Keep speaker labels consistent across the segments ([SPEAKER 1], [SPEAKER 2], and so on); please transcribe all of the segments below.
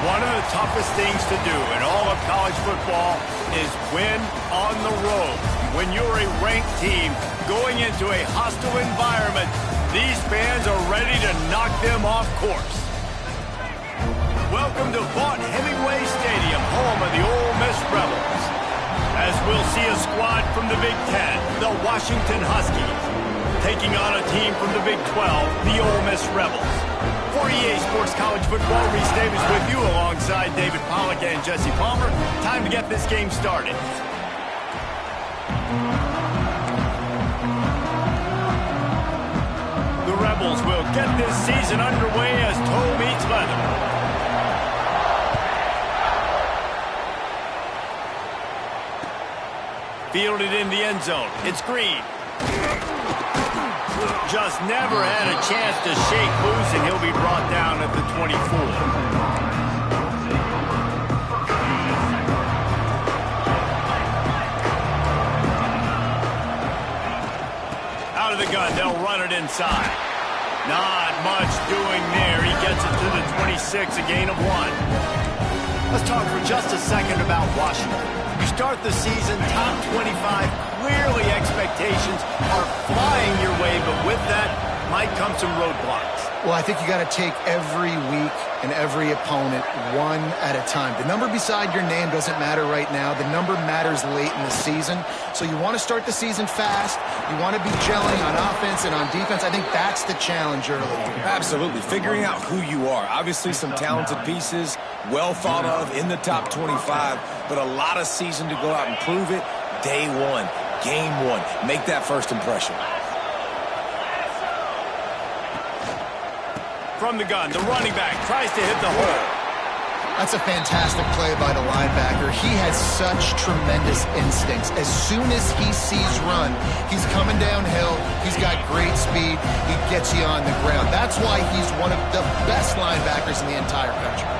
[SPEAKER 1] One of the toughest things to do in all of college football is win on the road. When you're a ranked team going into a hostile environment, these fans are ready to knock them off course. Welcome to Vaught-Hemingway Stadium, home of the Ole Miss Rebels. As we'll see a squad from the Big Ten, the Washington Huskies, taking on a team from the Big 12, the Ole Miss Rebels. For EA Sports College Football, Reese Davis with you alongside David Pollack and Jesse Palmer. Time to get this game started. The Rebels will get this season underway as toe meets leather. Fielded in the end zone. It's Green. Just never had a chance to shake loose, and he'll be brought down at the 24. Out of the gun, they'll run it inside. Not much doing there. He gets it to the 26, a gain of 1. Let's talk for just a second about Washington. You start the season top 25, clearly expectations are flying your way, but with that might come some roadblocks.
[SPEAKER 2] Well, I think you got to take every week and every opponent one at a time. The number beside your name doesn't matter right now. The number matters late in the season. So you want to start the season fast. You want to be gelling on offense and on defense. I think that's the challenge early.
[SPEAKER 3] Absolutely. Figuring out who you are. Obviously some talented pieces, well thought of in the top 25, but a lot of season to go out and prove it. Day one, game one. Make that first impression.
[SPEAKER 1] From the gun, the running back tries to hit the hole.
[SPEAKER 2] That's a fantastic play by the linebacker. He has such tremendous instincts. As soon as he sees run, he's coming downhill. He's got great speed. He gets you on the ground. That's why he's one of the best linebackers in the entire country.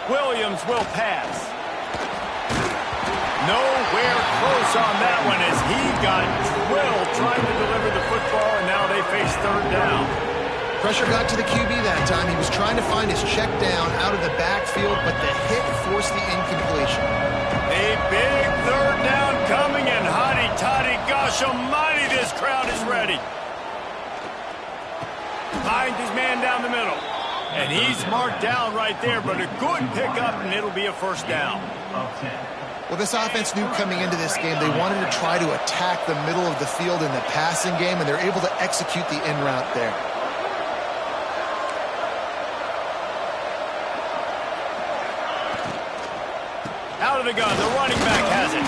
[SPEAKER 1] Williams will pass. Nowhere close on that one as he got drilled trying to deliver the football, and now they face third down.
[SPEAKER 2] Pressure got to the QB that time. He was trying to find his check down out of the backfield, but the hit forced the incompletion.
[SPEAKER 1] A big third down coming, and hotty toddy, gosh almighty, this crowd is ready. Finds his man down the middle. And he's marked down right there, but a good pickup, and it'll be a first down.
[SPEAKER 2] Well, this offense knew coming into this game they wanted to try to attack the middle of the field in the passing game, and they're able to execute the in route there.
[SPEAKER 1] Out of the gun, the running back has it.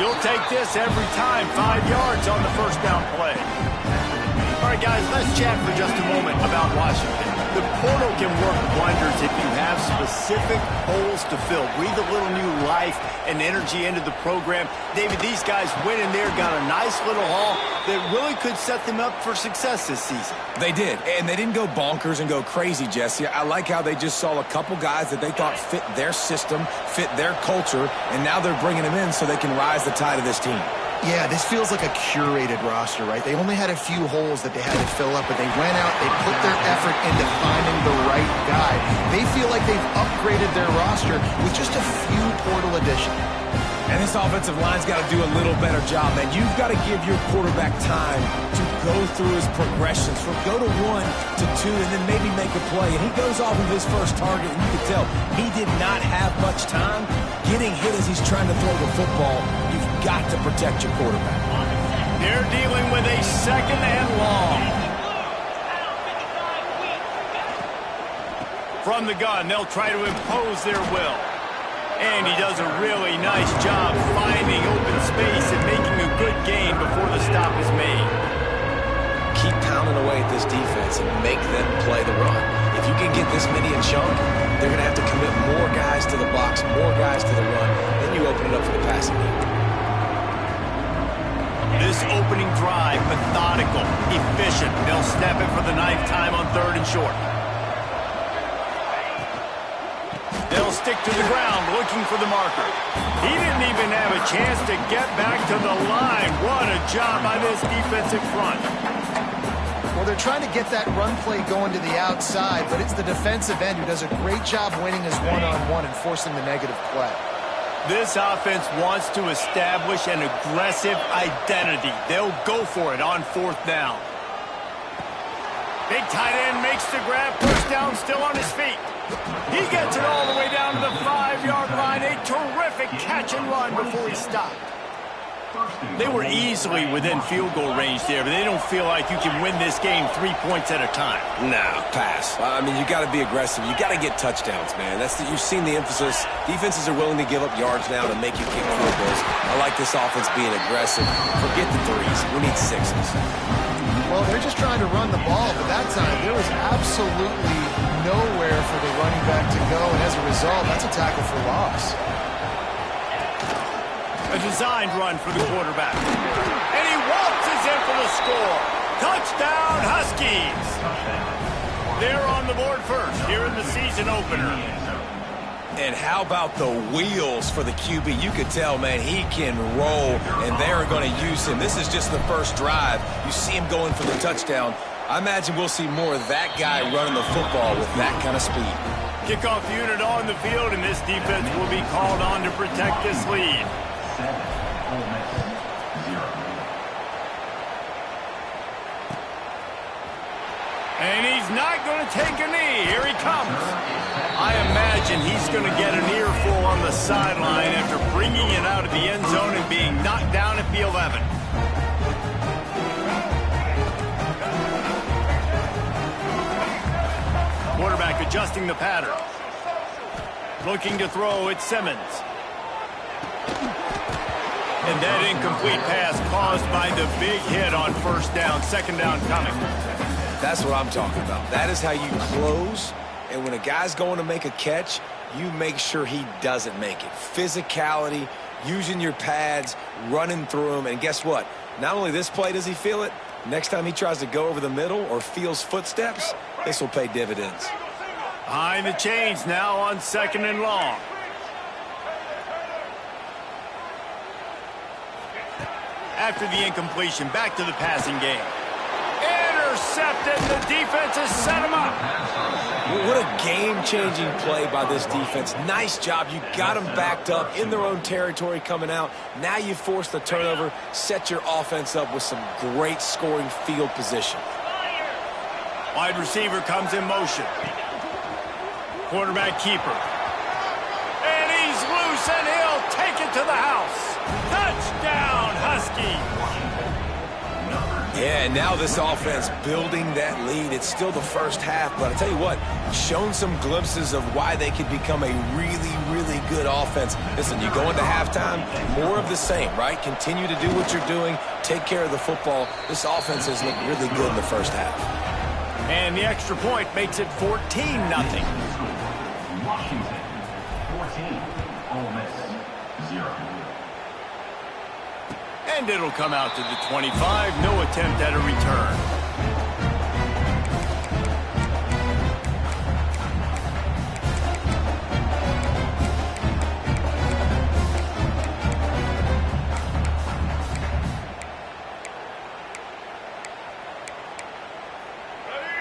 [SPEAKER 1] You'll take this every time. 5 yards on the first down play. All right, guys, let's chat for just a moment about Washington. The portal can work wonders if you have specific holes to fill. Breathe a little new life and energy into the program. David, these guys went in there, got a nice little haul that really could set them up for success this season.
[SPEAKER 3] They did, and they didn't go bonkers and go crazy, Jesse. I like how they just saw a couple guys that they thought fit their system, fit their culture, and now they're bringing them in so they can rise the tide of this team.
[SPEAKER 2] Yeah, this feels like a curated roster, right? They only had a few holes that they had to fill up, but they went out, they put their effort into finding the right guy. They feel like they've upgraded their roster with just a few portal additions.
[SPEAKER 3] And this offensive line's got to do a little better job, man. You've got to give your quarterback time to go through his progressions from go to 1 to 2 and then maybe make a play. And he goes off of his first target, and you can tell he did not have much time getting hit as he's trying to throw the football. You've got to protect your quarterback.
[SPEAKER 1] They're dealing with a second and long. From the gun, they'll try to impose their will. And he does a really nice job finding open space and making a good gain before the stop is made.
[SPEAKER 3] Keep pounding away at this defense and make them play the run. If you can get this many a chunk, they're going to have to commit more guys to the box, more guys to the run. Then you open it up for the passing game.
[SPEAKER 1] This opening drive, methodical, efficient. They'll snap it for the 9th time on 3rd and short. They'll stick to the ground, looking for the marker. He didn't even have a chance to get back to the line. What a job by this defensive front.
[SPEAKER 2] Well, they're trying to get that run play going to the outside, but it's the defensive end who does a great job winning his one-on-one and forcing the negative play.
[SPEAKER 1] This offense wants to establish an aggressive identity. They'll go for it on 4th down. Big tight end makes the grab. First down, still on his feet. He gets it all the way down to the 5-yard line. A terrific catch and run before he stopped. They were easily within field goal range there, but they don't feel like you can win this game 3 points at a time.
[SPEAKER 3] No, pass. I mean, you got to be aggressive. You got to get touchdowns, man. You've seen the emphasis. Defenses are willing to give up yards now to make you kick field goals. I like this offense being aggressive. Forget the 3s. We need 6s.
[SPEAKER 2] Well, they're just trying to run the ball, but that time there was absolutely nowhere for the running back to go, and as a result, that's a tackle for loss.
[SPEAKER 1] A designed run for the quarterback. And he waltzes in for the score. Touchdown, Huskies. They're on the board first here in the season opener.
[SPEAKER 3] And how about the wheels for the QB? You could tell, man, he can roll, and they're going to use him. This is just the first drive. You see him going for the touchdown. I imagine we'll see more of that guy running the football with that kind of speed.
[SPEAKER 1] Kickoff unit on the field, and this defense will be called on to protect this lead. And he's not going to take a knee. Here he comes. I imagine he's going to get an earful on the sideline after bringing it out of the end zone and being knocked down at the 11. Quarterback adjusting the pattern. Looking to throw, it's Simmons. And that incomplete pass caused by the big hit on 1st down. 2nd down coming.
[SPEAKER 3] That's what I'm talking about. That is how you close. And when a guy's going to make a catch, you make sure he doesn't make it. Physicality, using your pads, running through him. And guess what? Not only this play does he feel it, next time he tries to go over the middle or feels footsteps, this will pay dividends.
[SPEAKER 1] Behind the chains now on 2nd and long. After the incompletion, back to the passing game. Intercepted. The defense has set him up.
[SPEAKER 3] What a game-changing play by this defense. Nice job. You got them backed up in their own territory coming out. Now you force the turnover, set your offense up with some great scoring field position.
[SPEAKER 1] Wide receiver comes in motion. Quarterback keeper. And he's loose, and he'll take it to the house. Touchdown, Huskies.
[SPEAKER 3] Yeah, and now this offense building that lead. It's still the first half, but I tell you what, shown some glimpses of why they could become a really, really good offense. Listen, you go into halftime, more of the same, right? Continue to do what you're doing, take care of the football. This offense has looked really good in the first half.
[SPEAKER 1] And the extra point makes it 14-0.
[SPEAKER 4] Washington, 14, Ole Miss, 0.
[SPEAKER 1] And it'll come out to the 25. No attempt at a return.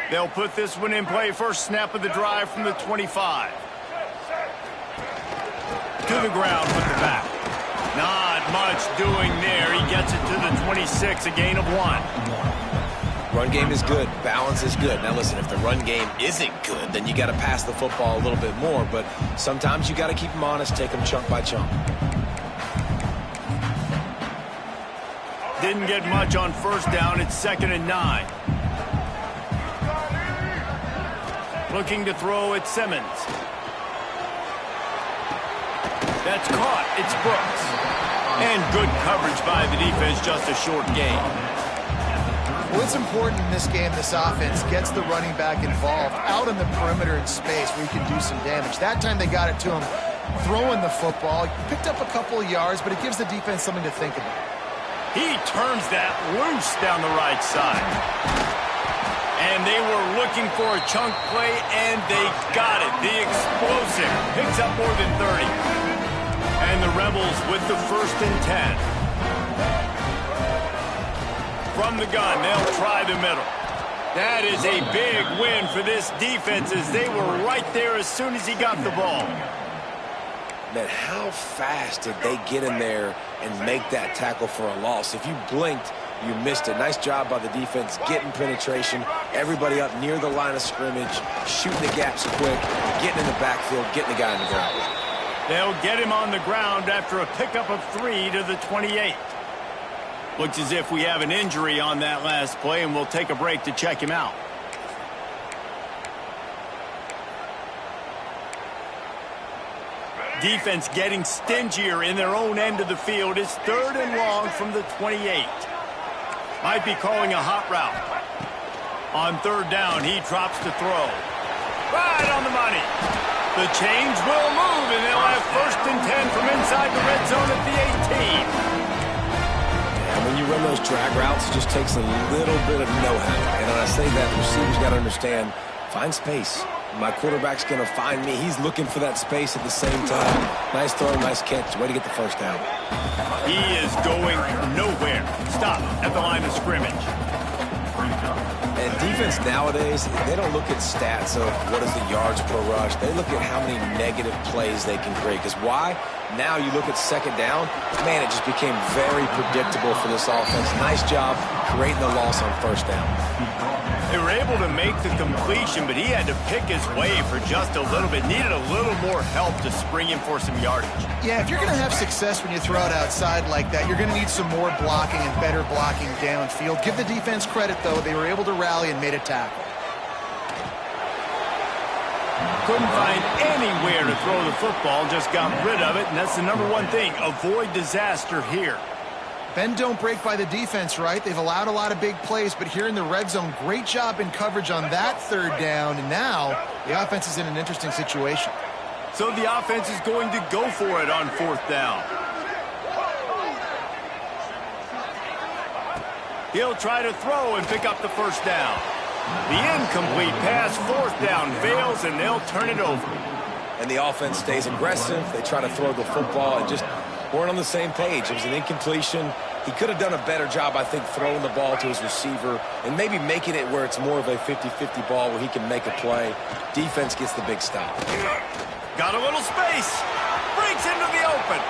[SPEAKER 1] They'll put this one in play. First snap of the drive from the 25. To the ground with the back. Not much doing there. He gets it to the 26, a gain of 1.
[SPEAKER 3] Run game is good. Balance is good. Now listen, if the run game isn't good, then you got to pass the football a little bit more. But sometimes you got to keep them honest, take them chunk by chunk.
[SPEAKER 1] Didn't get much on 1st down. It's 2nd and 9. Looking to throw at Simmons. That's caught. It's Brooks. And good coverage by the defense, just a short gain.
[SPEAKER 2] Well, it's important in this game, this offense gets the running back involved out in the perimeter in space where he can do some damage. That time they got it to him throwing the football. Picked up a couple of yards, but it gives the defense something to think about.
[SPEAKER 1] He turns that loose down the right side. And they were looking for a chunk play, and they got it. The explosive picks up more than 30. And the Rebels with the 1st and 10. From the gun, they'll try the middle. That is a big win for this defense as they were right there as soon as he got the ball.
[SPEAKER 3] Man, how fast did they get in there and make that tackle for a loss? If you blinked, you missed it. Nice job by the defense getting penetration. Everybody up near the line of scrimmage, shooting the gaps quick, getting in the backfield, getting the guy on the ground.
[SPEAKER 1] They'll get him on the ground after a pickup of 3 to the 28. Looks as if we have an injury on that last play, and we'll take a break to check him out. Defense getting stingier in their own end of the field. It's 3rd and long from the 28. Might be calling a hot route. On 3rd down, he drops to throw. Right on the money. The chains will move, and they'll have 1st and 10 from inside the red zone at the 18.
[SPEAKER 3] And when you run those drag routes, it just takes a little bit of know-how. And when I say that, the receivers got to understand, find space. My quarterback's going to find me. He's looking for that space at the same time. Nice throw, nice catch. Way to get the 1st down.
[SPEAKER 1] He is going nowhere. Stop at the line of scrimmage.
[SPEAKER 3] And defense nowadays, they don't look at stats of what is the yards per rush. They look at how many negative plays they can create. Because why? Now you look at 2nd down, man, it just became very predictable for this offense. Nice job creating the loss on 1st down.
[SPEAKER 1] They were able to make the completion, but he had to pick his way for just a little bit. Needed a little more help to spring him for some yardage.
[SPEAKER 2] Yeah, if you're going to have success when you throw it outside like that, you're going to need some more blocking and better blocking downfield. Give the defense credit, though. They were able to rally and made a tackle.
[SPEAKER 1] Couldn't find anywhere to throw the football, just got rid of it, and that's the #1 thing. Avoid disaster here.
[SPEAKER 2] Bend don't break by the defense, right? They've allowed a lot of big plays, but here in the red zone, great job in coverage on that 3rd down, and now the offense is in an interesting situation.
[SPEAKER 1] So the offense is going to go for it on 4th down. He'll try to throw and pick up the 1st down. The incomplete pass, 4th down, fails, and they'll turn it over.
[SPEAKER 3] And the offense stays aggressive. They try to throw the football and just weren't on the same page. It was an incompletion. He could have done a better job, I think, throwing the ball to his receiver and maybe making it where it's more of a 50-50 ball where he can make a play. Defense gets the big stop.
[SPEAKER 1] Got a little space. Breaks into the open.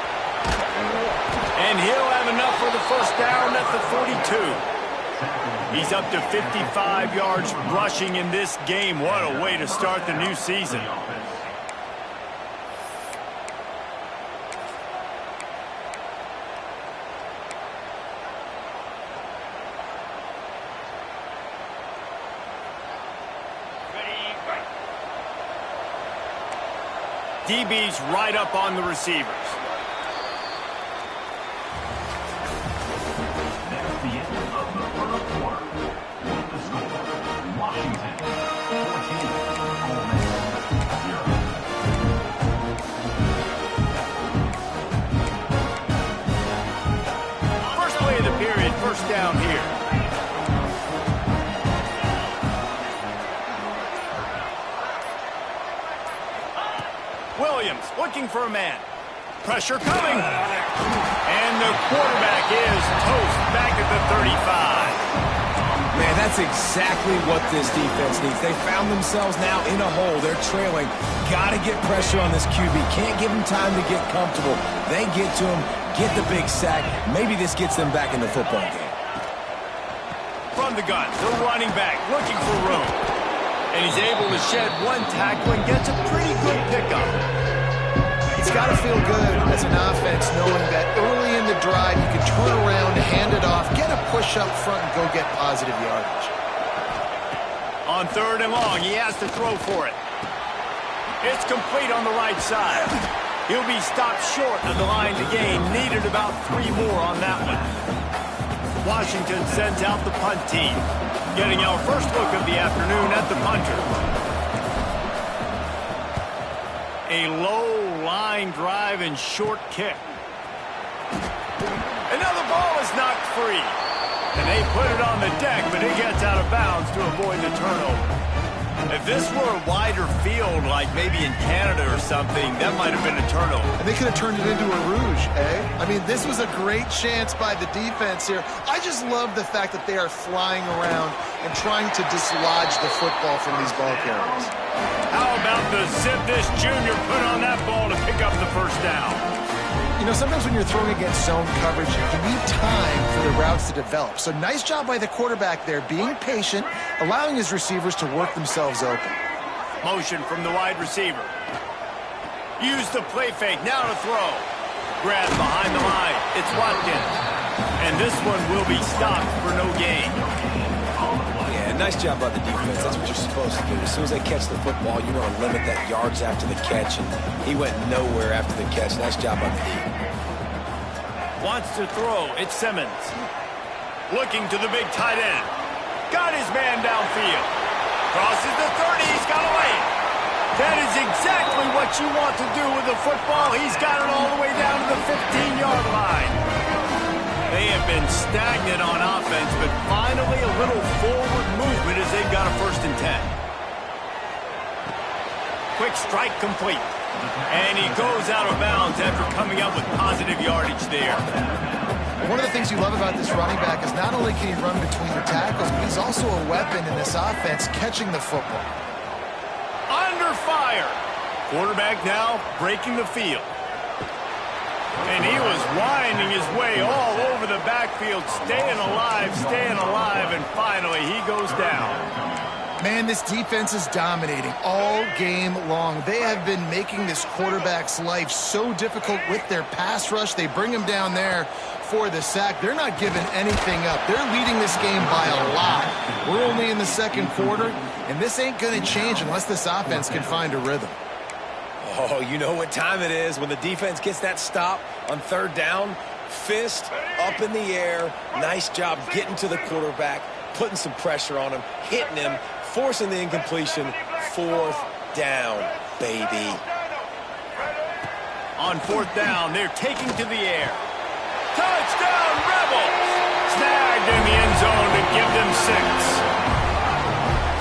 [SPEAKER 1] And he'll have enough for the 1st down at the 42. He's up to 55 yards rushing in this game. What a way to start the new season. DB's right up on the receivers.
[SPEAKER 4] That's the end of the 1st quarter. With the score, Washington 14, Ole Miss 0.
[SPEAKER 1] First play of the period, 1st down here. Williams looking for a man. Pressure coming. And the quarterback is toast back at the 35.
[SPEAKER 3] Man, that's exactly what this defense needs. They found themselves now in a hole. They're trailing. Got to get pressure on this QB. Can't give him time to get comfortable. They get to him, get the big sack. Maybe this gets them back in the football game.
[SPEAKER 1] From the gun, the running back looking for room. And he's able to shed 1 tackle and gets a pretty good pickup.
[SPEAKER 2] It's got to feel good as an offense knowing that early in the drive you can turn around, hand it off, get a push up front, and go get positive yardage.
[SPEAKER 1] On 3rd and long, he has to throw for it. It's complete on the right side. He'll be stopped short of the line to gain. Needed about 3 more on that one. Washington sends out the punt team. Getting our first look of the afternoon at the punter. A low line drive and short kick. Another ball is knocked free. And they put it on the deck, but it gets out of bounds to avoid the turnover. If this were a wider field, like maybe in Canada or something, that might have been a turnover.
[SPEAKER 2] And they could have turned it into a rouge, eh? I mean, this was a great chance by the defense here. I just love the fact that they are flying around and trying to dislodge the football from these ball carriers.
[SPEAKER 1] How about the zip this junior put on that ball to pick up the first down?
[SPEAKER 2] You know, sometimes when you're throwing against zone coverage, you need time for the routes to develop. So nice job by the quarterback there, being patient, allowing his receivers to work themselves open.
[SPEAKER 1] Motion from the wide receiver. Use the play fake, now to throw. Grab behind the line, it's Watkins. And this one will be stopped for no gain.
[SPEAKER 3] Yeah, nice job by the defense. That's what you're supposed to do. As soon as they catch the football, you want to limit that yards after the catch, and he went nowhere after the catch. Nice job by the defense.
[SPEAKER 1] Wants to throw, it's Simmons. Looking to the big tight end. Got his man downfield. Crosses the 30, he's got away. That is exactly what you want to do with the football. He's got it all the way down to the 15-yard line. They have been stagnant on offense, but finally a little forward movement as they've got a 1st and 10. Quick strike complete. And he goes out of bounds after coming up with positive yardage there.
[SPEAKER 2] One of the things you love about this running back is not only can he run between the tackles, but he's also a weapon in this offense catching the football.
[SPEAKER 1] Under fire. Quarterback now breaking the field. And he was winding his way all over the backfield, staying alive, and finally he goes down.
[SPEAKER 2] Man, this defense is dominating all game long. They have been making this quarterback's life so difficult with their pass rush. They bring him down there for the sack. They're not giving anything up. They're leading this game by a lot. We're only in the 2nd quarter, and this ain't going to change unless this offense can find a rhythm.
[SPEAKER 3] Oh, you know what time it is when the defense gets that stop on 3rd down. Fist up in the air. Nice job getting to the quarterback, putting some pressure on him, hitting him, forcing the incompletion. 4th down, baby.
[SPEAKER 1] On 4th down, they're taking to the air. Touchdown, Rebels! Snagged in the end zone to give them 6.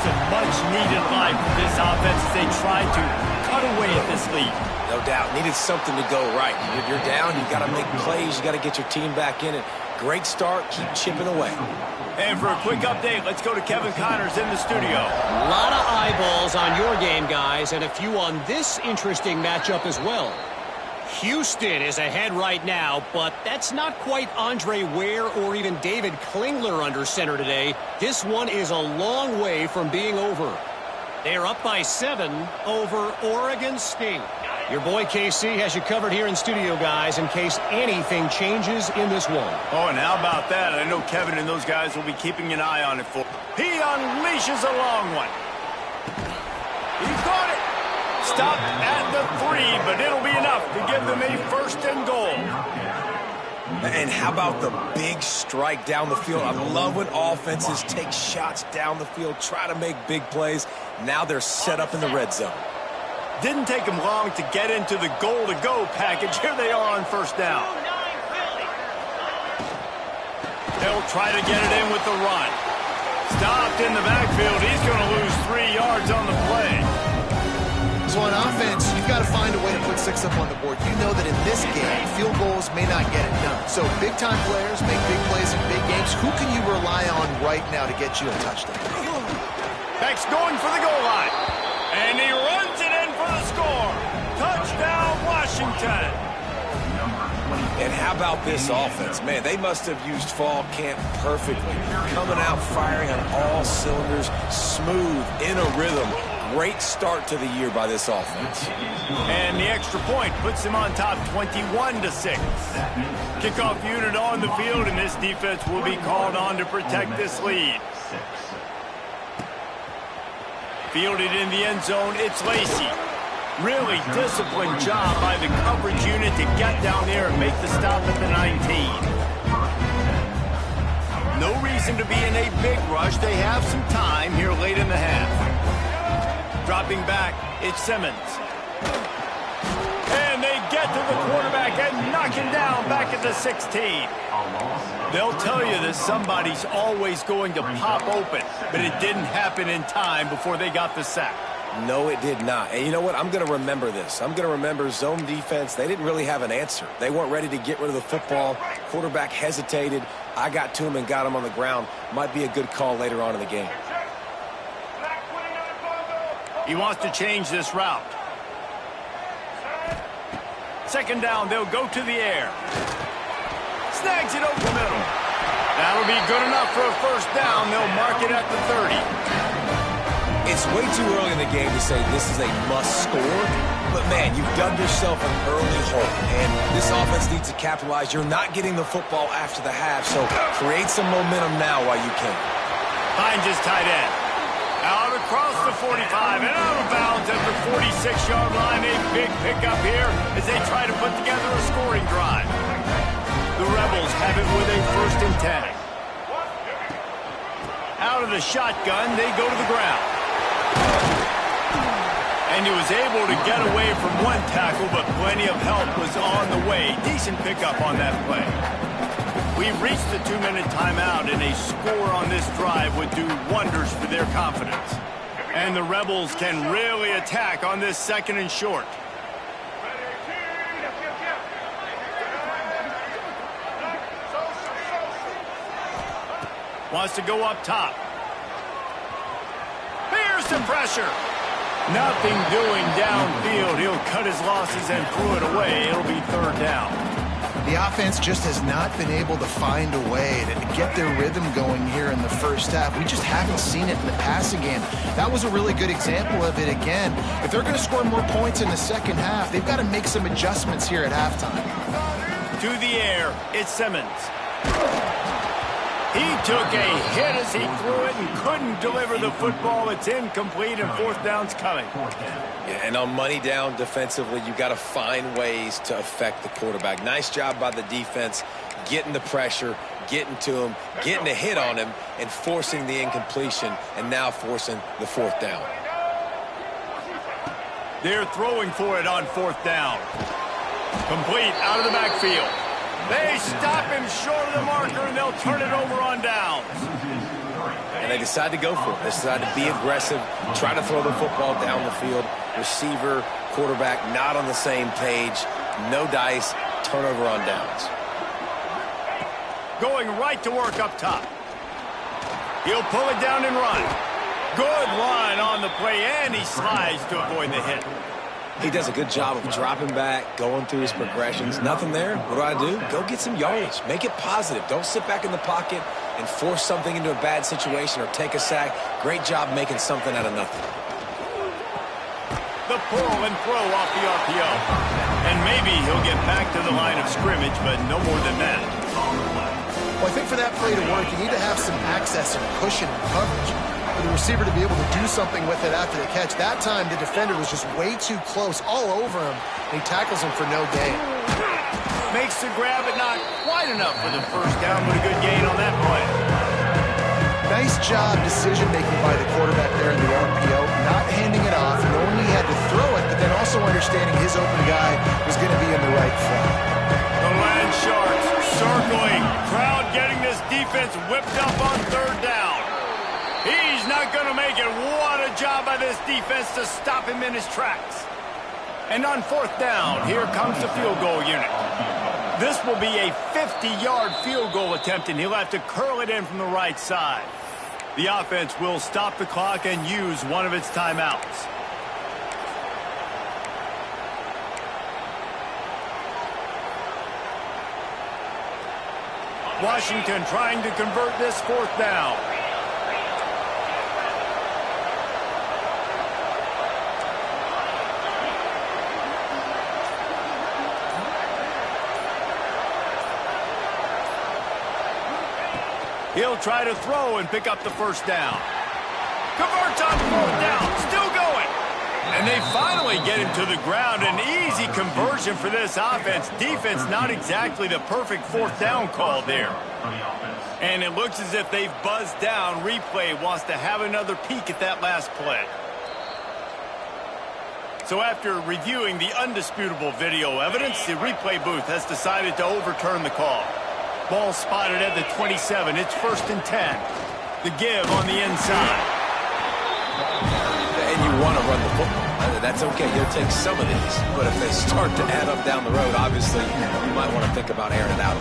[SPEAKER 1] It's a much-needed life for this offense as they try to cut away at this lead.
[SPEAKER 3] No doubt. Needed something to go right. If you're down, you got to make plays. You got to get your team back in it. Great start. Keep chipping away.
[SPEAKER 1] And for a quick update, let's go to Kevin Connors in the studio.
[SPEAKER 5] A lot of eyeballs on your game, guys, and a few on this interesting matchup as well. Houston is ahead right now, but that's not quite Andre Ware or even David Klingler under center today. This one is a long way from being over. They're up by 7 over Oregon State. Your boy KC has you covered here in studio, guys, in case anything changes in this one.
[SPEAKER 1] Oh, and how about that? I know Kevin and those guys will be keeping an eye on it for. He unleashes a long one. He's got it. Stopped at the 3, but it'll be enough to give them a 1st and goal.
[SPEAKER 3] And how about the big strike down the field? I love when offenses take shots down the field, try to make big plays. Now they're set up in the red zone.
[SPEAKER 1] Didn't take them long to get into the goal-to-go package. Here they are on 1st down. They'll try to get it in with the run. Stopped in the backfield. He's going to lose 3 yards on the play.
[SPEAKER 2] So on offense, you've got to find a way to put 6 up on the board. You know that in this game, field goals may not get it done. So big-time players make big plays in big games. Who can you rely on right now to get you a touchdown?
[SPEAKER 1] Beck's going for the goal line. And he runs it in for the score. Touchdown, Washington.
[SPEAKER 3] And how about this offense? Man, they must have used fall camp perfectly. Coming out firing on all cylinders, smooth, in a rhythm. Great start to the year by this offense.
[SPEAKER 1] And the extra point puts him on top 21-6. Kickoff unit on the field, and this defense will be called on to protect this lead. Fielded in the end zone, it's Lacey. Really disciplined job by the coverage unit to get down there and make the stop at the 19. No reason to be in a big rush. They have some time here late in the half. Dropping back, it's Simmons. And they get to the quarterback and knock Second down back at the 16. They'll tell you that somebody's always going to pop open, but it didn't happen in time before they got the sack.
[SPEAKER 3] No, it did not. And you know what? I'm going to remember this. I'm going to remember zone defense. They didn't really have an answer. They weren't ready to get rid of the football. Quarterback hesitated. I got to him and got him on the ground. Might be a good call later on in the game.
[SPEAKER 1] He wants to change this route. Second down, they'll go to the air. Snags it over the middle. That'll be good enough for a first down. They'll mark it at the 30.
[SPEAKER 3] It's way too early in the game to say this is a must score, but man, you've dug yourself an early hole, and this offense needs to capitalize. You're not getting the football after the half, so create some momentum now while you can.
[SPEAKER 1] Finds his tight end. Out across the 45 and out of bounds at the 46-yard line. A big pickup here as they try to put together a scoring drive. The Rebels have it with a 1st and 10. Out of the shotgun, they go to the ground. And he was able to get away from one tackle, but plenty of help was on the way. Decent pickup on that play. We've reached the 2-minute timeout, and a score on this drive would do wonders for their confidence. And the Rebels can really attack on this 2nd and short. Wants to go up top. Here's the pressure. Nothing doing downfield. He'll cut his losses and throw it away. It'll be 3rd down.
[SPEAKER 2] The offense just has not been able to find a way to get their rhythm going here in the first half. We just haven't seen it in the passing game. That was a really good example of it again. If they're going to score more points in the second half, they've got to make some adjustments here at halftime.
[SPEAKER 1] To the air, it's Simmons. He took a hit as he threw it and couldn't deliver the football. It's incomplete, and 4th down's coming.
[SPEAKER 3] Yeah, and on money down defensively, you got to find ways to affect the quarterback. Nice job by the defense, getting the pressure, getting to him, getting a hit on him, and forcing the incompletion, and now forcing the 4th down.
[SPEAKER 1] They're throwing for it on 4th down. Complete out of the backfield. They stop him short of the marker, and they'll turn it over on downs.
[SPEAKER 3] And they decide to go for it. They decide to be aggressive, try to throw the football down the field. Receiver, quarterback, not on the same page. No dice, turnover on downs.
[SPEAKER 1] Going right to work up top. He'll pull it down and run. Good line on the play, and he slides to avoid the hit.
[SPEAKER 3] He does a good job of dropping back, going through his progressions. Nothing there. What do? Go get some yardage. Make it positive. Don't sit back in the pocket and force something into a bad situation or take a sack. Great job making something out of nothing.
[SPEAKER 1] The pull and throw off the RPO. And maybe he'll get back to the line of scrimmage, but no more than that.
[SPEAKER 2] Well, I think for that play to work, you need to have some access and cushion and coverage. For the receiver to be able to do something with it after the catch. That time, the defender was just way too close, all over him, and he tackles him for no gain.
[SPEAKER 1] Makes the grab, but not quite enough for the 1st down, but a good gain on that play.
[SPEAKER 2] Nice job decision-making by the quarterback there in the RPO, not handing it off, knowing he had to throw it, but then also understanding his open guy was going to be in the right flat.
[SPEAKER 1] The Land Sharks circling. Crowd getting this defense whipped up on 3rd down. He's not going to make it. What a job by this defense to stop him in his tracks. And on 4th down, here comes the field goal unit. This will be a 50-yard field goal attempt, and he'll have to curl it in from the right side. The offense will stop the clock and use one of its timeouts. Washington trying to convert this 4th down. He'll try to throw and pick up the 1st down. Converts on 4th down. Still going. And they finally get him to the ground. An easy conversion for this offense. Defense not exactly the perfect 4th down call there. And it looks as if they've buzzed down. Replay wants to have another peek at that last play. So after reviewing the undisputable video evidence, the replay booth has decided to overturn the call. Ball spotted at the 27. It's 1st and 10. The give on the inside.
[SPEAKER 3] And you want to run the football. That's okay. You'll take some of these. But if they start to add up down the road, obviously, you might want to think about airing it out.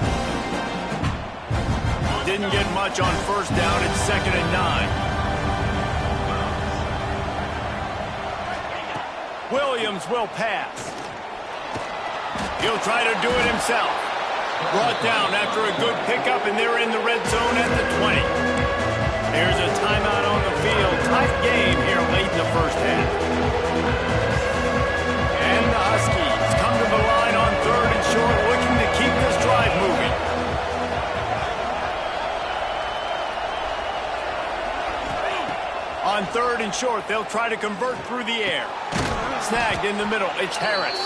[SPEAKER 1] Didn't get much on 1st down. It's 2nd and 9. Williams will pass. He'll try to do it himself. Brought down after a good pickup, and they're in the red zone at the 20. There's a timeout on the field. Tight game here late in the first half. And the Huskies come to the line on 3rd and short, looking to keep this drive moving. On 3rd and short, they'll try to convert through the air. Snagged in the middle. It's Harris.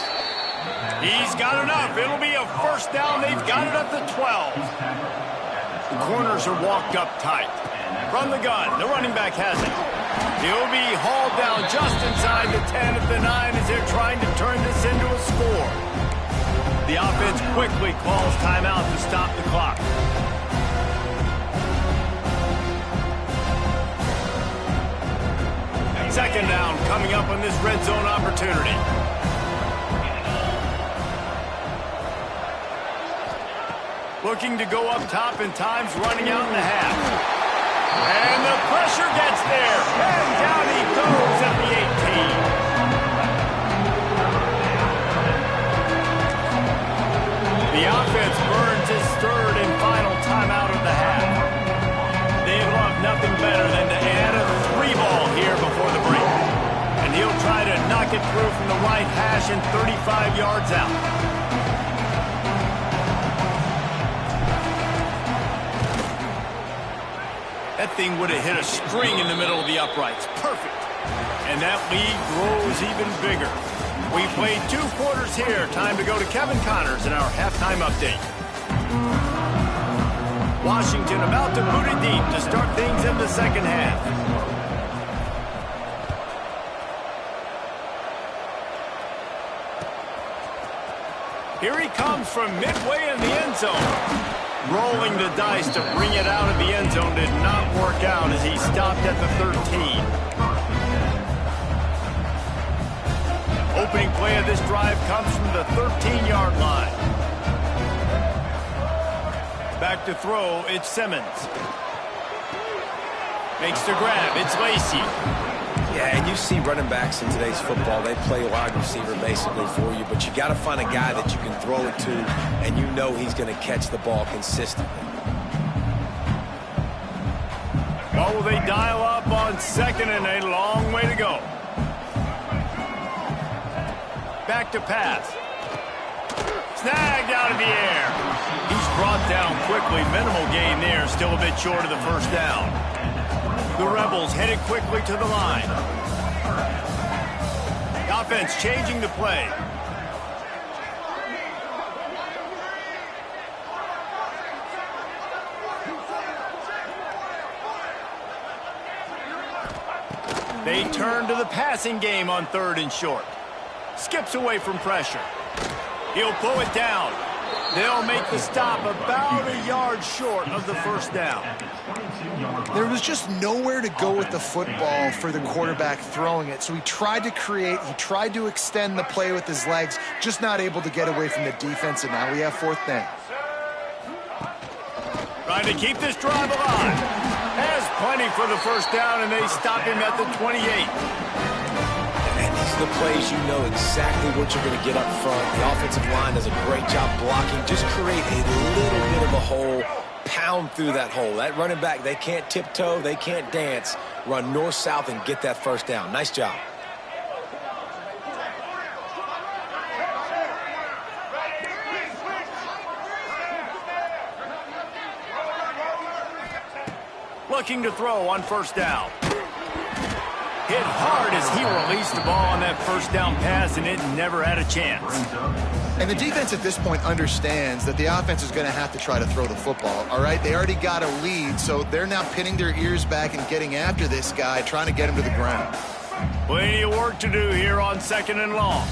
[SPEAKER 1] He's got enough. It'll be a 1st down. They've got it at the 12. The corners are walked up tight. From the gun, the running back has it. He'll be hauled down just inside the 10 at the 9 as they're trying to turn this into a score. The offense quickly calls timeout to stop the clock. Second down coming up on this red zone opportunity. Looking to go up top and time's running out in the half. And the pressure gets there. And down he goes at the 18. The offense burns his 3rd and final timeout of the half. They'd love nothing better than to add a 3-ball here before the break. And he'll try to knock it through from the right hash and 35 yards out. That thing would have hit a string in the middle of the uprights. Perfect. And that lead grows even bigger. We played 2 quarters here. Time to go to Kevin Connors in our halftime update. Washington about to boot it deep to start things in the second half. Here he comes from midway in the end zone. Rolling the dice to bring it out of the end zone did not work out as he stopped at the 13. Opening play of this drive comes from the 13-yard line. Back to throw, it's Simmons. Makes the grab, it's Lacy.
[SPEAKER 3] Yeah, and you see running backs in today's football, they play wide receiver basically for you, but you got to find a guy that you can throw it to, and you know he's going to catch the ball consistently.
[SPEAKER 1] Well, will they dial up on 2nd and a long way to go. Back to pass. Snagged out of the air. He's brought down quickly. Minimal gain there. Still a bit short of the 1st down. The Rebels headed quickly to the line. The offense changing the play. They turn to the passing game on 3rd and short. Skips away from pressure. He'll pull it down. They'll make the stop about a yard short of the 1st down.
[SPEAKER 2] There was just nowhere to go with the football for the quarterback throwing it. So he tried to create, he tried to extend the play with his legs, just not able to get away from the defense, and now we have 4th down.
[SPEAKER 1] Trying to keep this drive alive. Has plenty for the 1st down, and they stop him at the 28.
[SPEAKER 3] And these are the plays you know exactly what you're going to get up front. The offensive line does a great job blocking. Just create a little bit of a hole, pound through that hole. That running back, they can't tiptoe, they can't dance. Run north-south and get that 1st down. Nice job.
[SPEAKER 1] Looking to throw on 1st down. Hit hard as he released the ball on that 1st down pass, and it never had a chance.
[SPEAKER 2] And the defense at this point understands that the offense is going to have to try to throw the football, all right? They already got a lead, so they're now pinning their ears back and getting after this guy, trying to get him to the ground.
[SPEAKER 1] Plenty of work to do here on 2nd and long.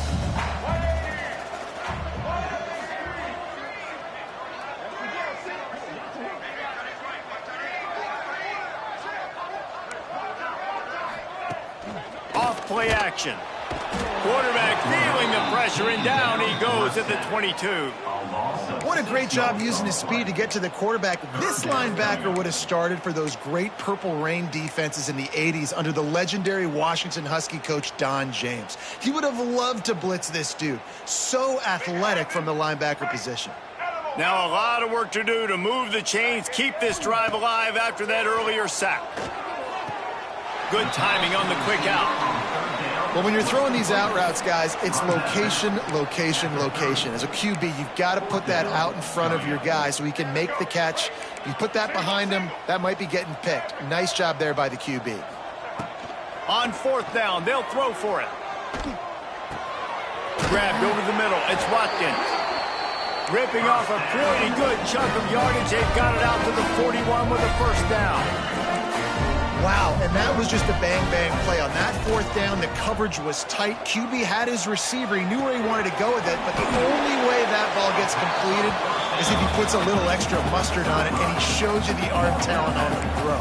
[SPEAKER 1] Off play action. Quarterback feeling the pressure, and down he goes at the 22.
[SPEAKER 2] What a great job using his speed to get to the quarterback. This linebacker would have started for those great Purple Rain defenses in the 80s under the legendary Washington Husky coach Don James. He would have loved to blitz this dude. So athletic from the linebacker position.
[SPEAKER 1] Now a lot of work to do to move the chains, keep this drive alive after that earlier sack. Good timing on the quick out.
[SPEAKER 2] Well, when you're throwing these out routes, guys, it's location, location, location. As a QB, you've got to put that out in front of your guy so he can make the catch. You put that behind him, that might be getting picked. Nice job there by the QB.
[SPEAKER 1] On 4th down, they'll throw for it. Grabbed over the middle. It's Watkins. Ripping off a pretty good chunk of yardage. They've got it out to the 41 with a 1st down.
[SPEAKER 2] Wow, and that was just a bang-bang play. On that 4th down, the coverage was tight. QB had his receiver. He knew where he wanted to go with it, but the only way that ball gets completed is if he puts a little extra mustard on it, and he shows you the arm talent on the throw.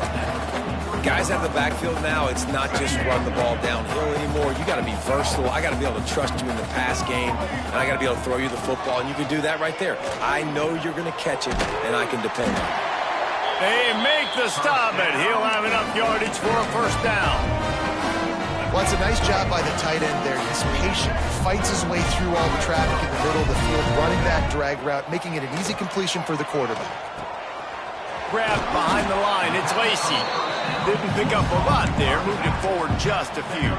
[SPEAKER 3] Guys out of the backfield now, it's not just run the ball downhill anymore. You got to be versatile. I got to be able to trust you in the pass game, and I got to be able to throw you the football, and you can do that right there. I know you're going to catch it, and I can depend on it.
[SPEAKER 1] They make the stop, and he'll have enough yardage for a 1st down.
[SPEAKER 2] Well, it's a nice job by the tight end there. He's patient. He fights his way through all the traffic in the middle of the field, running that drag route, making it an easy completion for the quarterback.
[SPEAKER 1] Grabbed behind the line. It's Lacey. Didn't pick up a lot there. Moved it forward just a few.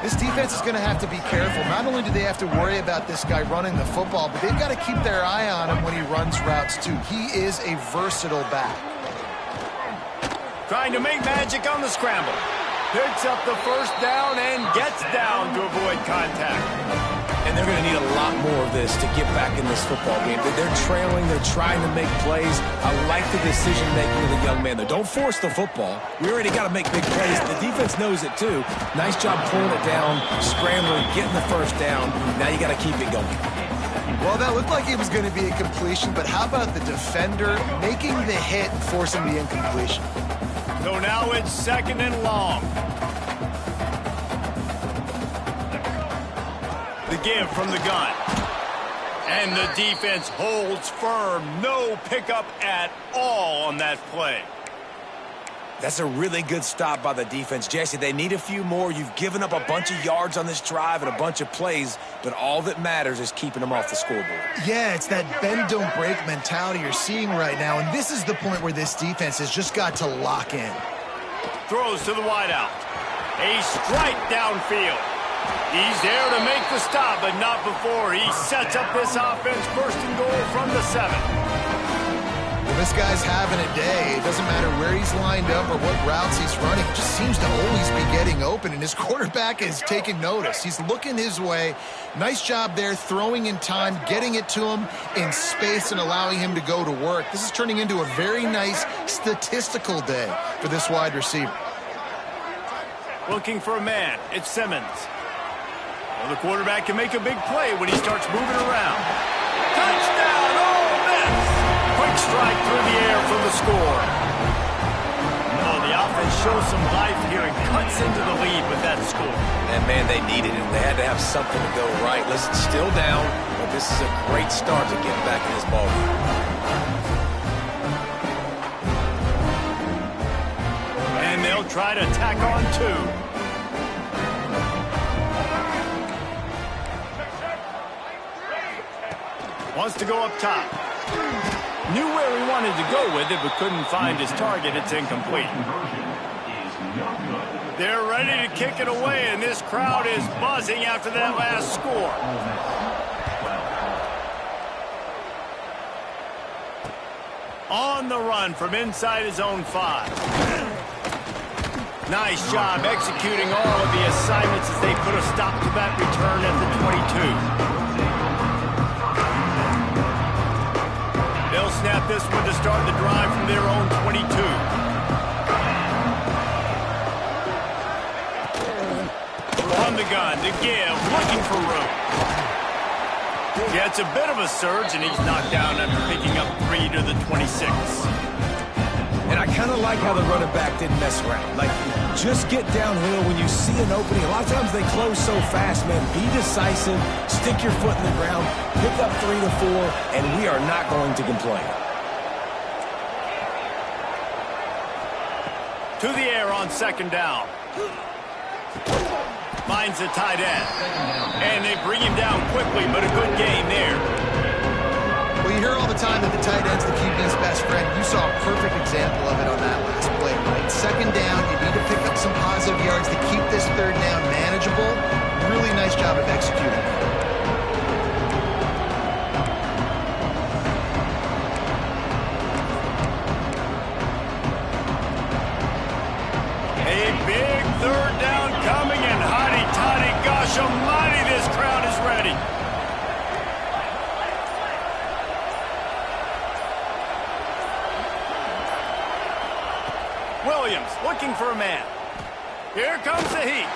[SPEAKER 2] This defense is going to have to be careful. Not only do they have to worry about this guy running the football, but they've got to keep their eye on him when he runs routes, too. He is a versatile back.
[SPEAKER 1] Trying to make magic on the scramble. Picks up the 1st down and gets down to avoid contact.
[SPEAKER 3] And they're going to need a lot more of this to get back in this football game. They're trailing. They're trying to make plays. I like the decision-making of the young man, though. Don't force the football. We already got to make big plays. The defense knows it, too. Nice job pulling it down, scrambling, getting the 1st down. Now you got to keep it going.
[SPEAKER 2] Well, that looked like it was going to be a completion, but how about the defender making the hit and forcing the incompletion?
[SPEAKER 1] So now it's 2nd and long. The give from the gun. And the defense holds firm. No pickup at all on that play.
[SPEAKER 3] That's a really good stop by the defense. Jesse, they need a few more. You've given up a bunch of yards on this drive and a bunch of plays, but all that matters is keeping them off the scoreboard.
[SPEAKER 2] Yeah, it's that bend, don't break mentality you're seeing right now, and this is the point where this defense has just got to lock in.
[SPEAKER 1] Throws to the wideout. A strike downfield. He's there to make the stop, but not before he sets up this offense 1st and goal from the 7.
[SPEAKER 2] Well, this guy's having a day. It doesn't matter where he's lined up or what routes he's running. He just seems to always be getting open, and his quarterback is taking notice. He's looking his way. Nice job there, throwing in time, getting it to him in space and allowing him to go to work. This is turning into a very nice statistical day for this wide receiver.
[SPEAKER 1] Looking for a man. It's Simmons. Well, the quarterback can make a big play when he starts moving around. Touchdown! Oh, miss! Quick strike through the air for the score. Oh, the offense shows some life here and cuts into the lead with that score.
[SPEAKER 3] And, man, they needed it. They had to have something to go right. Listen, still down, but this is a great start to get back in this ballgame.
[SPEAKER 1] And they'll try to tack on 2. Wants to go up top. Knew where he wanted to go with it, but couldn't find his target. It's incomplete. They're ready to kick it away, and this crowd is buzzing after that last score. On the run from inside his own 5. Nice job executing all of the assignments as they put a stop to that return at the 22. They'll snap this one to start the drive from their own 22. the gun to give, looking for room. Gets a bit of a surge, and he's knocked down after picking up 3 to the 26.
[SPEAKER 3] And I kind of like how the running back didn't mess around. Like, just get downhill when you see an opening. A lot of times they close so fast, man. Be decisive, stick your foot in the ground, pick up 3 to 4, and we are not going to complain.
[SPEAKER 1] To the air on second down. Finds the tight end. And they bring him down quickly, but a good gain there.
[SPEAKER 2] Well, you hear all the time that the tight end's the QB's best friend. You saw a perfect example of it on that last play, right? Second down, you need to pick up some positive yards to keep this third down manageable. Really nice job of executing.
[SPEAKER 1] A big third down coming, and hotty-toddy, gosh almighty, this crowd is ready. Williams looking for a man. Here comes the heat.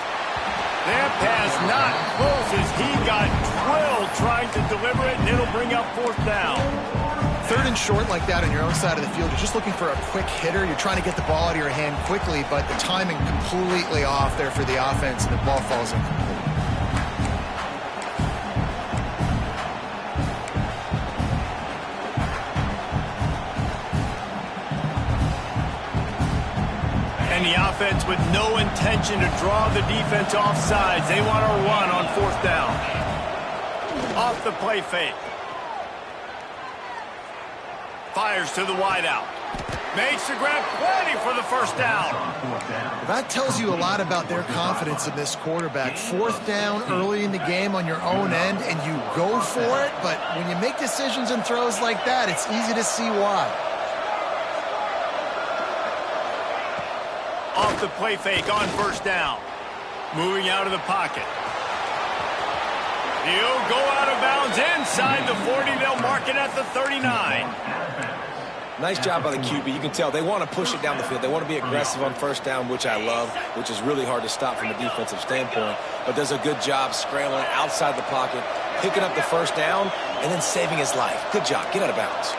[SPEAKER 1] That pass not close as he got drilled trying to deliver it, and it'll bring up fourth down.
[SPEAKER 2] Third and short like that on your own side of the field, you're just looking for a quick hitter. You're trying to get the ball out of your hand quickly, but the timing completely off there for the offense, and the ball falls incomplete.
[SPEAKER 1] And the offense with no intention to draw the defense off sides. They want to run on fourth down. Off the play fake. Fires to the wideout. Makes the grab, plenty for the first down.
[SPEAKER 2] That tells you a lot about their confidence in this quarterback. Fourth down early in the game on your own end, and you go for it, but when you make decisions and throws like that, it's easy to see why.
[SPEAKER 1] Off the play fake on first down. Moving out of the pocket. He'll go out of bounds inside the 40. They'll mark it at the 39.
[SPEAKER 3] Nice job by the QB. You can tell they want to push it down the field. They want to be aggressive on first down, which I love, which is really hard to stop from a defensive standpoint. But does a good job scrambling outside the pocket, picking up the first down, and then saving his life. Good job. Get out of bounds.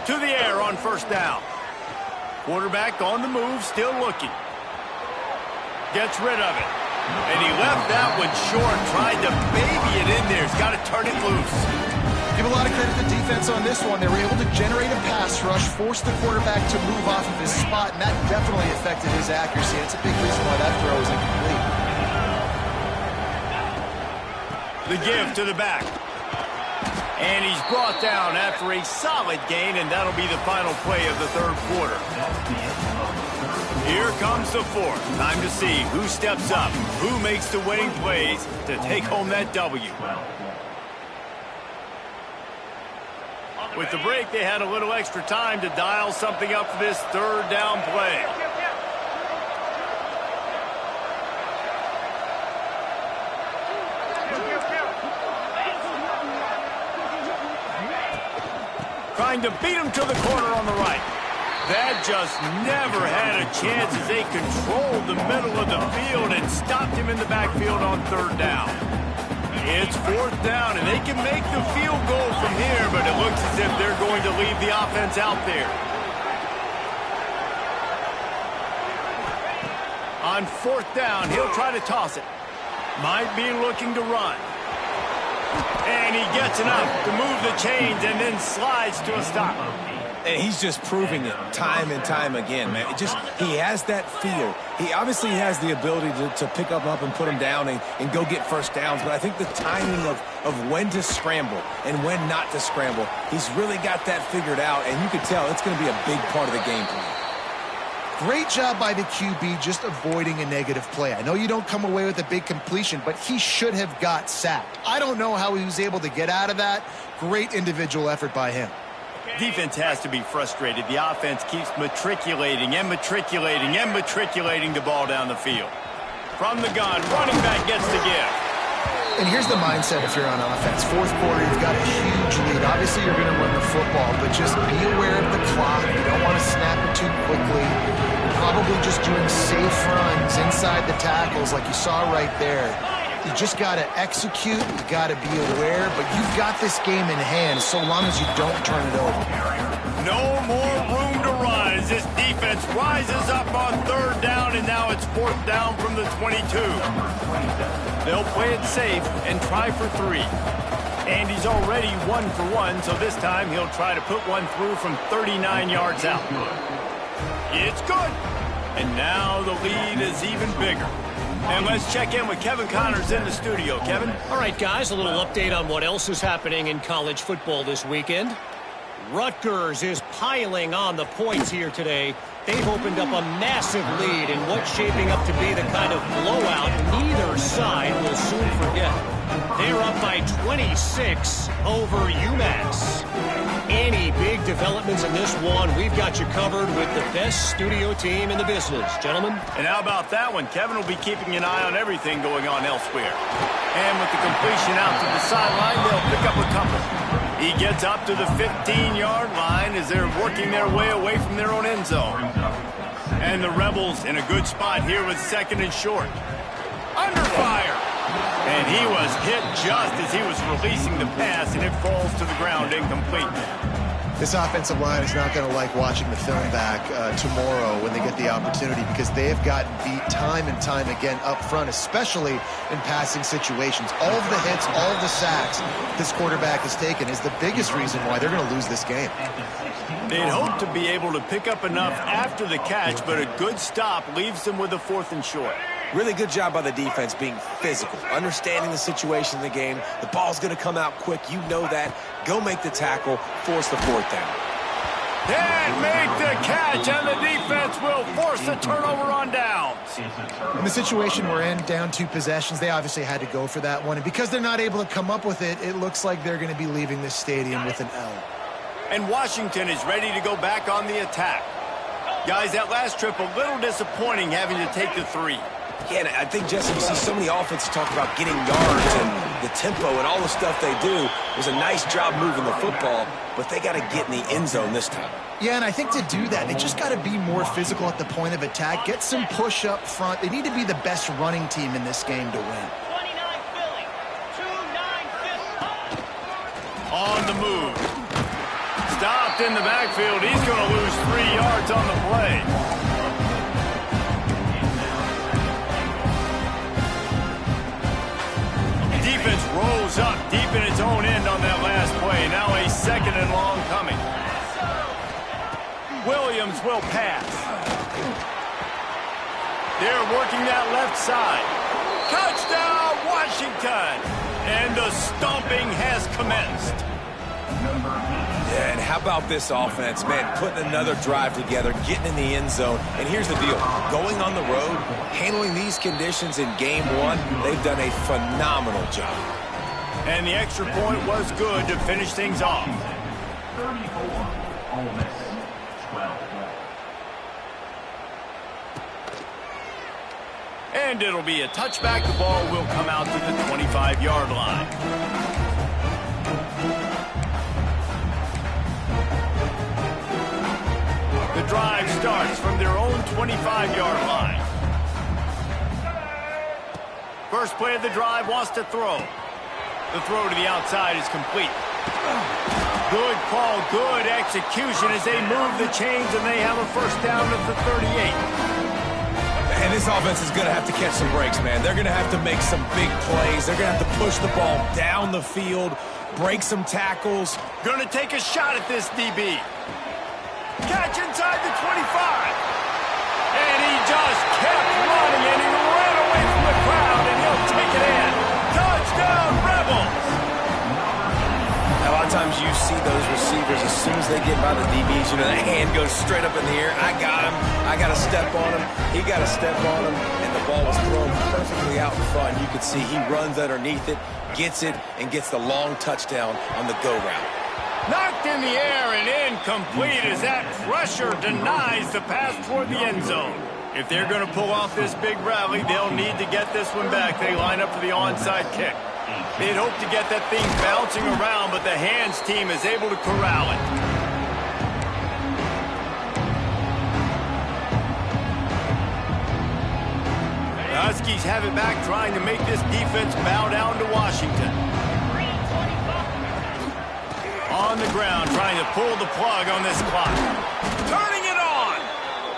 [SPEAKER 1] To the air on first down. Quarterback on the move, still looking. Gets rid of it. And he left that one short, tried to baby it in there. He's got to turn it loose.
[SPEAKER 2] Give a lot of credit to the defense on this one. They were able to generate a pass rush, force the quarterback to move off of his spot, and that definitely affected his accuracy. It's a big reason why that throw was incomplete.
[SPEAKER 1] The give to the back. And he's brought down after a solid gain, and that'll be the final play of the third quarter. Here comes the fourth. Time to see who steps up, who makes the winning plays to take home that W. With the break, they had a little extra time to dial something up for this third down play. Trying to beat him to the corner on the right. That just never had a chance as they controlled the middle of the field and stopped him in the backfield on third down. It's fourth down, and they can make the field goal from here, but it looks as if they're going to leave the offense out there. On fourth down, he'll try to toss it. Might be looking to run. And he gets enough to move the chains and then slides to a stop.
[SPEAKER 3] And he's just proving it time and time again, man. He has that feel. He obviously has the ability to pick up and put him down and go get first downs. But I think the timing of when to scramble and when not to scramble, he's really got that figured out. And you can tell it's going to be a big part of the game plan.
[SPEAKER 2] Great job by the QB just avoiding a negative play. I know you don't come away with a big completion, but he should have got sacked. I don't know how he was able to get out of that. Great individual effort by him.
[SPEAKER 1] Defense has to be frustrated. The offense keeps matriculating and matriculating and matriculating the ball down the field. From the gun, running back gets the give.
[SPEAKER 2] And here's the mindset if you're on offense. Fourth quarter, you've got a huge lead. Obviously, you're going to run the football, but just be aware of the clock. You don't want to snap it too quickly. You're probably just doing safe runs inside the tackles like you saw right there. You just got to execute. You got to be aware, but you've got this game in hand so long as you don't turn it over.
[SPEAKER 1] No more room to run as this defense rises up on third down, and now it's fourth down from the 22. They'll play it safe and try for 3. Andy's already 1 for 1, so this time he'll try to put one through from 39 yards out. It's good. And now the lead is even bigger. And let's check in with Kevin Connors in the studio. Kevin?
[SPEAKER 5] All right, guys, a little update on what else is happening in college football this weekend. Rutgers is piling on the points here today. They've opened up a massive lead in what's shaping up to be the kind of blowout neither side will soon forget. They're up by 26 over UMass. Any big developments in this one, we've got you covered with the best studio team in the business, gentlemen.
[SPEAKER 1] And how about that one? Kevin will be keeping an eye on everything going on elsewhere. And with the completion out to the sideline, they'll pick up a couple. He gets up to the 15-yard line as they're working their way away from their own end zone. And the Rebels in a good spot here with second and short. Under fire! And he was hit just as he was releasing the pass, and it falls to the ground incomplete.
[SPEAKER 2] This offensive line is not going to like watching the film back tomorrow when they get the opportunity, because they have gotten beat time and time again up front, especially in passing situations. All of the hits, all of the sacks this quarterback has taken is the biggest reason why they're going to lose this game.
[SPEAKER 1] They'd hope to be able to pick up enough after the catch, but a good stop leaves them with a fourth and short.
[SPEAKER 3] Really good job by the defense being physical, understanding the situation in the game. The ball's going to come out quick. You know that. Go make the tackle, force the fourth down.
[SPEAKER 1] And make the catch, and the defense will force a turnover on downs.
[SPEAKER 2] In the situation we're in, down 2 possessions, they obviously had to go for that one. And because they're not able to come up with it, it looks like they're going to be leaving this stadium with an L.
[SPEAKER 1] And Washington is ready to go back on the attack. Guys, that last trip a little disappointing having to take the 3.
[SPEAKER 3] Yeah, and I think, Jesse, you see so many offenses talk about getting yards and the tempo and all the stuff they do. It was a nice job moving the football, but they got to get in the end zone this time.
[SPEAKER 2] Yeah, and I think to do that, they just got to be more physical at the point of attack, get some push up front. They need to be the best running team in this game to win.
[SPEAKER 6] 29 Philly, 2-9
[SPEAKER 1] On the move. Stopped in the backfield. He's going to lose 3 yards on the play. Defense rolls up deep in its own end on that last play. Now a second and long coming. Williams will pass. They're working that left side. Touchdown, Washington! And the stomping has commenced.
[SPEAKER 3] Yeah, and how about this offense, man, putting another drive together, getting in the end zone. And here's the deal, going on the road, handling these conditions in game 1, they've done a phenomenal job.
[SPEAKER 1] And the extra point was good to finish things off.
[SPEAKER 4] 34, Ole Miss, 12.
[SPEAKER 1] And it'll be a touchback. The ball will come out to the 25-yard line. The drive starts from their own 25-yard line. First play of the drive wants to throw. The throw to the outside is complete. Good call, good execution as they move the chains, and they have a first down at the 38.
[SPEAKER 3] And this offense is going to have to catch some breaks, man. They're going to have to make some big plays. They're going to have to push the ball down the field, break some tackles.
[SPEAKER 1] Going to take a shot at this DB. Catch inside the 25. And he just kept running, and he ran away from the crowd, and he'll take it in. Touchdown, Rebels!
[SPEAKER 3] A lot of times you see those receivers, as soon as they get by the DBs, you know, that hand goes straight up in the air. I got him. I got to step on him. He got to step on him, and the ball was thrown perfectly out in front. You could see he runs underneath it, gets it, and gets the long touchdown on the go route.
[SPEAKER 1] Knocked in the air and incomplete as that pressure denies the pass toward the end zone. If they're going to pull off this big rally, they'll need to get this one back. They line up for the onside kick. They'd hope to get that thing bouncing around, but the hands team is able to corral it. The Huskies have it back, trying to make this defense bow down to Washington. On the ground, trying to pull the plug on this clock. Turning it on!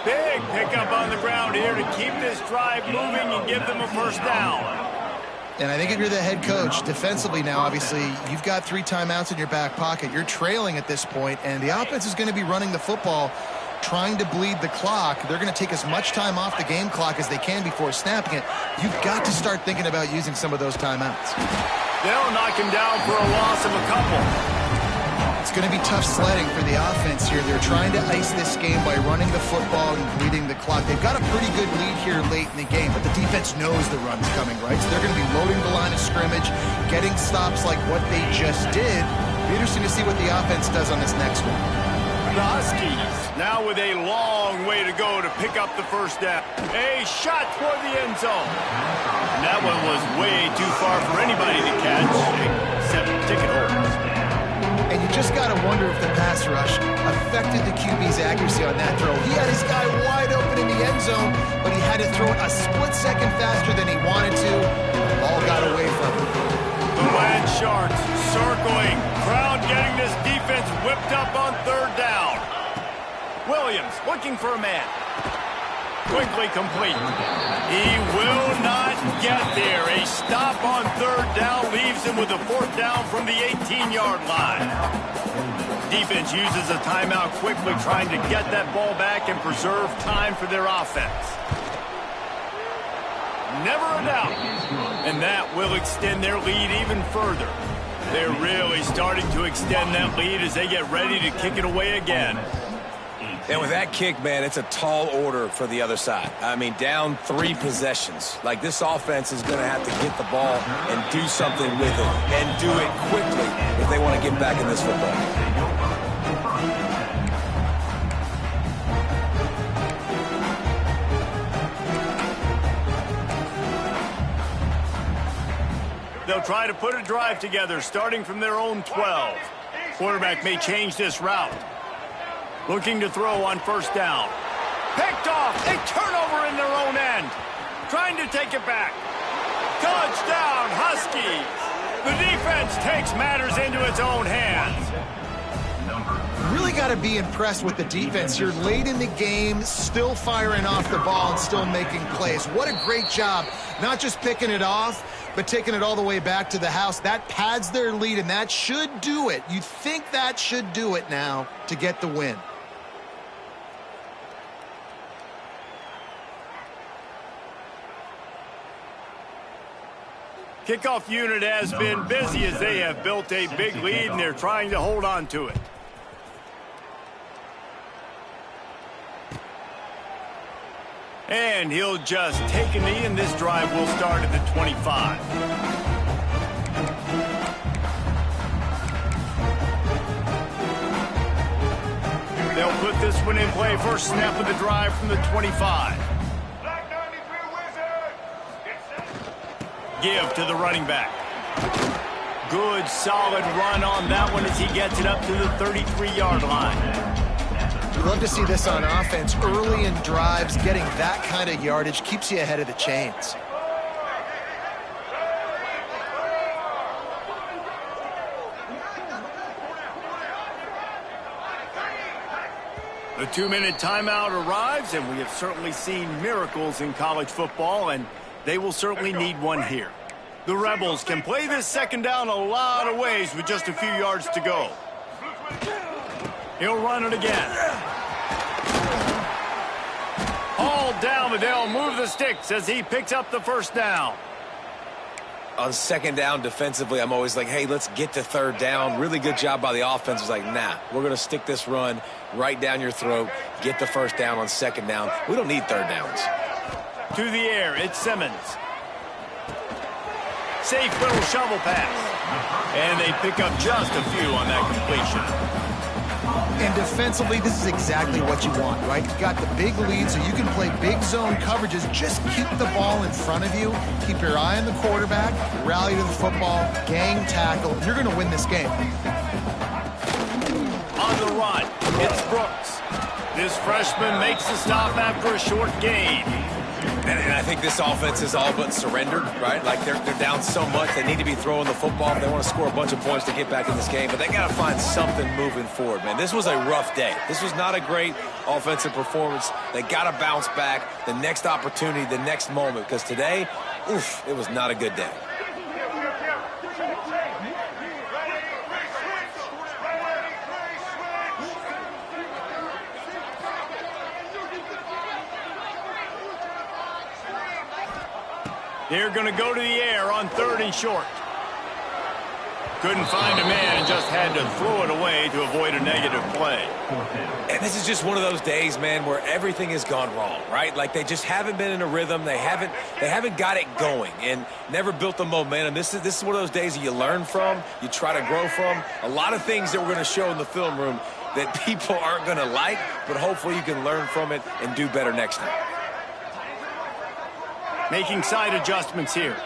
[SPEAKER 1] Big pickup on the ground here to keep this drive moving and give them a first down.
[SPEAKER 2] And I think if you're the head coach, defensively now, obviously, you've got 3 timeouts in your back pocket. You're trailing at this point, and the offense is going to be running the football, trying to bleed the clock. They're going to take as much time off the game clock as they can before snapping it. You've got to start thinking about using some of those timeouts.
[SPEAKER 1] They'll knock him down for a loss of a couple.
[SPEAKER 2] It's going to be tough sledding for the offense here. They're trying to ice this game by running the football and bleeding the clock. They've got a pretty good lead here late in the game, but the defense knows the run's coming, right? So they're going to be loading the line of scrimmage, getting stops like what they just did. It'll be interesting to see what the offense does on this next one.
[SPEAKER 1] The Huskies now with a long way to go to pick up the first down. A shot toward the end zone. And that one was way too far for anybody to catch, except ticket holders.
[SPEAKER 2] And you just got to wonder if the pass rush affected the QB's accuracy on that throw. He had his guy wide open in the end zone, but he had to throw it a split second faster than he wanted to. The ball got away from him.
[SPEAKER 1] The Land Sharks circling. Crowd getting this defense whipped up on third down. Williams looking for a man. Quickly complete. He will not get there. A stop on third down leaves him with a fourth down from the 18-yard line. Defense uses a timeout quickly, trying to get that ball back and preserve time for their offense. Never a doubt. And that will extend their lead even further. They're really starting to extend that lead as they get ready to kick it away again.
[SPEAKER 3] And with that kick, man, it's a tall order for the other side. I mean, down 3 possessions. Like, this offense is going to have to get the ball and do something with it, and do it quickly if they want to get back in this football.
[SPEAKER 1] They'll try to put a drive together, starting from their own 12. Quarterback may change this route. Looking to throw on first down. Picked off. A turnover in their own end. Trying to take it back. Touchdown, Huskies. The defense takes matters into its own hands.
[SPEAKER 2] Really got to be impressed with the defense here late in the game, still firing off the ball and still making plays. What a great job, not just picking it off, but taking it all the way back to the house. That pads their lead, and that should do it. You think that should do it now to get the win.
[SPEAKER 1] Kickoff unit has been busy as they have built a big lead, and they're trying to hold on to it. And he'll just take a knee, and this drive will start at the 25. They'll put this one in play. First snap of the drive from the 25. Give to the running back. Good, solid run on that one as he gets it up to the 33-yard line.
[SPEAKER 2] You love to see this on offense. Early in drives, getting that kind of yardage keeps you ahead of the chains.
[SPEAKER 1] The 2-minute timeout arrives, and we have certainly seen miracles in college football, and they will certainly need one here. The Rebels can play this second down a lot of ways with just a few yards to go. He'll run it again. Hauled down, but they'll move the sticks as he picks up the first down.
[SPEAKER 3] On second down defensively, I'm always like, hey, let's get to third down. Really good job by the offense. It's like, nah, we're going to stick this run right down your throat, get the first down on second down. We don't need third downs.
[SPEAKER 1] To the air, it's Simmons. Safe little shovel pass. And they pick up just a few on that completion.
[SPEAKER 2] And defensively, this is exactly what you want, right? You got the big lead, so you can play big zone coverages. Just keep the ball in front of you. Keep your eye on the quarterback. Rally to the football. Gang tackle. You're going to win this game.
[SPEAKER 1] On the run, it's Brooks. This freshman makes the stop after a short gain.
[SPEAKER 3] And I think this offense is all but surrendered, right? Like they're down so much, they need to be throwing the football if they want to score a bunch of points to get back in this game. But they got to find something moving forward, man. This was a rough day. This was not a great offensive performance. They got to bounce back. The next opportunity, the next moment, because today, oof, it was not a good day.
[SPEAKER 1] They're going to go to the air on 3rd and short. Couldn't find a man and just had to throw it away to avoid a negative play.
[SPEAKER 3] And this is just one of those days, man, where everything has gone wrong, right? Like they just haven't been in a rhythm. They haven't got it going and never built the momentum. This is one of those days that you learn from, you try to grow from. A lot of things that we're going to show in the film room that people aren't going to like, but hopefully you can learn from it and do better next time.
[SPEAKER 1] Making side adjustments here.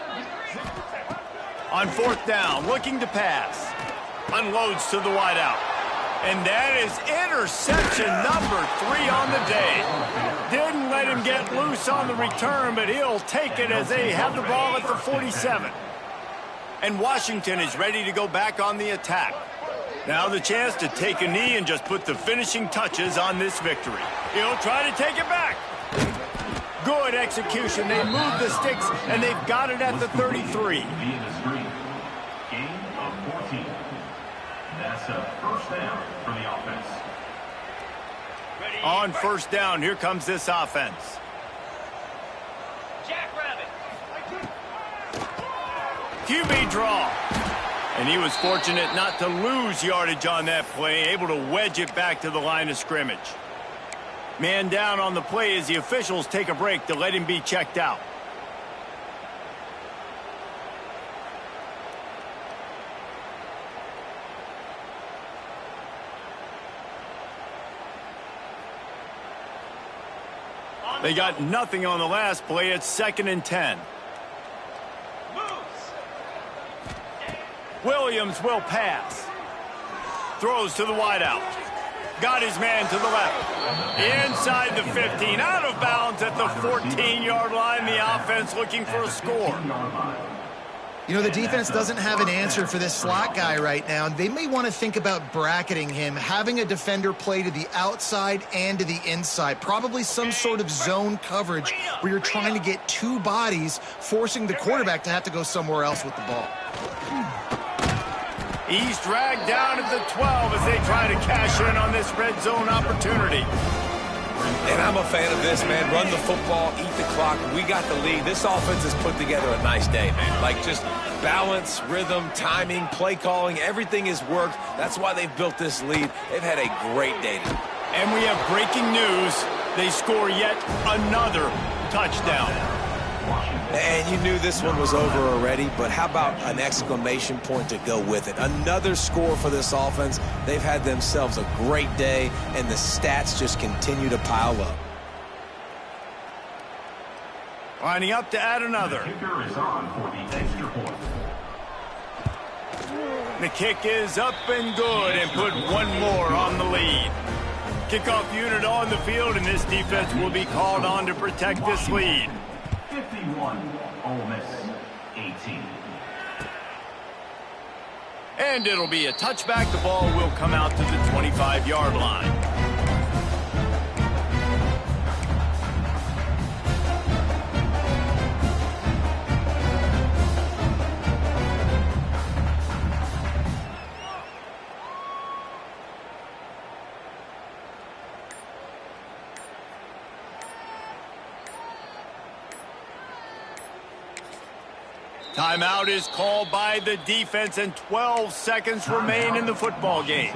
[SPEAKER 1] On 4th down, looking to pass. Unloads to the wideout. And that is interception number 3 on the day. Didn't let him get loose on the return, but he'll take it as they have the ball at the 47. And Washington is ready to go back on the attack. Now the chance to take a knee and just put the finishing touches on this victory. He'll try to take it back. Good execution. They move the sticks, and they've got it at the 33.
[SPEAKER 4] Gain of 14. That's a first down for the offense.
[SPEAKER 1] On 1st down, here comes this offense. QB draw. And he was fortunate not to lose yardage on that play, able to wedge it back to the line of scrimmage. Man down on the play as the officials take a break to let him be checked out. They got nothing on the last play. It's 2nd and 10. Williams will pass. Throws to the wideout. Got his man to the left. Inside the 15. Out of bounds at the 14-yard line. The offense looking for a score.
[SPEAKER 2] You know, the defense doesn't have an answer for this slot guy right now. They may want to think about bracketing him, having a defender play to the outside and to the inside. Probably some sort of zone coverage where you're trying to get 2 bodies, forcing the quarterback to have to go somewhere else with the ball.
[SPEAKER 1] He's dragged down at the 12 as they try to cash in on this red zone opportunity.
[SPEAKER 3] And I'm a fan of this, man. Run the football, eat the clock. We got the lead. This offense has put together a nice day, man. Like just balance, rhythm, timing, play calling, everything has worked. That's why they've built this lead. They've had a great day today.
[SPEAKER 1] And we have breaking news. They score yet another touchdown.
[SPEAKER 3] And you knew this one was over already, but how about an exclamation point to go with it? Another score for this offense. They've had themselves a great day, and the stats just continue to pile up.
[SPEAKER 1] Lining up to add another.
[SPEAKER 4] The kicker is on for the extra point.
[SPEAKER 1] The kick is up and good and put one more on the lead. Kickoff unit on the field, and this defense will be called on to protect this lead.
[SPEAKER 4] 51, Ole Miss 18.
[SPEAKER 1] And it'll be a touchback. The ball will come out to the 25-yard line. Timeout is called by the defense, and 12 seconds remain in the football game.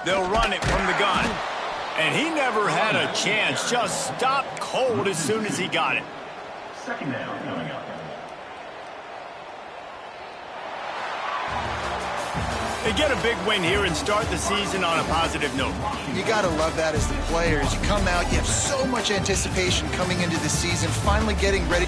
[SPEAKER 1] They'll run it from the gun. And he never had a chance. Just stopped cold as soon as he got it.
[SPEAKER 4] Second down coming up.
[SPEAKER 1] They get a big win here and start the season on a positive note.
[SPEAKER 2] You got to love that as the players. You come out, you have so much anticipation coming into the season, finally getting ready.